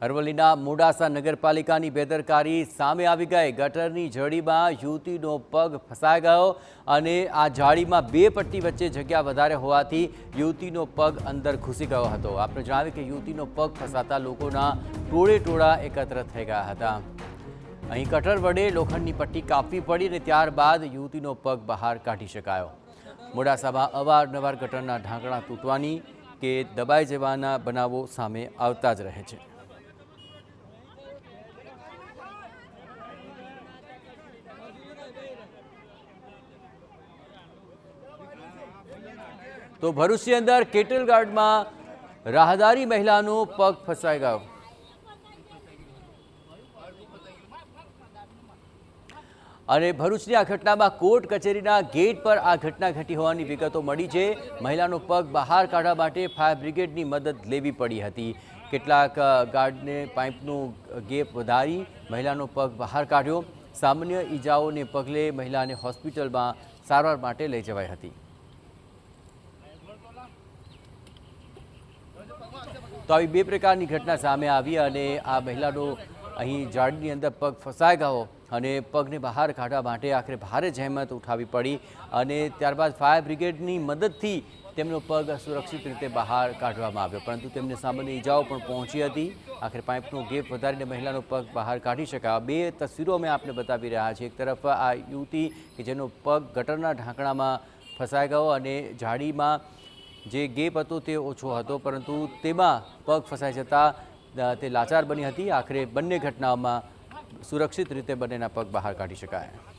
અરવલ્લીના મોડાસા નગરપાલિકાની બેદરકારી સામે આવી ગઈ। ગટરની જડીમાં યુવતીનો પગ ફસાઈ ગયો અને આ જાળીમાં બે પટ્ટી વચ્ચે જગ્યા વધારે હોવાથી યુવતીનો પગ અંદર ઘૂસી ગયો હતો। આપણે જણાવ્યું કે યુવતીનો પગ ફસાતા લોકોના ટોળે એકત્ર થઈ ગયા હતા। અહીં કટર વડે લોખંડની પટ્ટી કાપવી પડી અને ત્યારબાદ યુવતીનો પગ બહાર કાઢી શકાયો। મોડાસામાં અવારનવાર ગટરના ઢાંકણા તૂટવાની કે દબાઈ જવાના બનાવો સામે આવતા જ રહે છે। તો ભરૂચની અંદર કેટલ ગાર્ડમાં રાહદારી મહિલાનો પગ ફસાઈ ગયો અને ભરૂચની આ ઘટનામાં કોર્ટ કચેરીના ગેટ પર આ ઘટના ઘટી હોવાની વિગતો મળી છે। મહિલાનો પગ બહાર કાઢવા માટે ફાયર બ્રિગેડની મદદ લેવી પડી હતી। કેટલાક ગાર્ડને પાઇપનો ગેપ વધારી મહિલાનો પગ બહાર કાઢ્યો। સામાન્ય ઈજાઓને પગલે મહિલાને હોસ્પિટલમાં સારવાર માટે લઈ જવાઈ હતી। તો આવી બે પ્રકારની ઘટના સામે આવી અને આ મહિલાનો અહીં ઝાડની અંદર પગ ફસાઈ ગયો અને પગને બહાર કાઢવા માટે આખરે ભારે જહેમત ઉઠાવવી પડી અને ત્યારબાદ ફાયર બ્રિગેડની મદદથી તેમનો પગ સુરક્ષિત રીતે બહાર કાઢવામાં આવ્યો, પરંતુ તેમને સામાન્ય ઈજાઓ પણ પહોંચી હતી। આખરે પાઇપનો ગેપ વધારીને મહિલાનો પગ બહાર કાઢી શકાયો। બે તસવીરો અમે આપને બતાવી રહ્યા છીએ। એક તરફ આ યુવતી કે જેનો પગ ગટરના ઢાંકણામાં ફસાઈ ગયો અને જાળીમાં જે ગેપ હતો તે ઓછો હતો, પરંતુ તેમાં પગ ફસાઈ જતાં તે લાચાર બની હતી। આખરે બંને ઘટનાઓમાં સુરક્ષિત રીતે બંનેના પગ બહાર કાઢી શકાયા।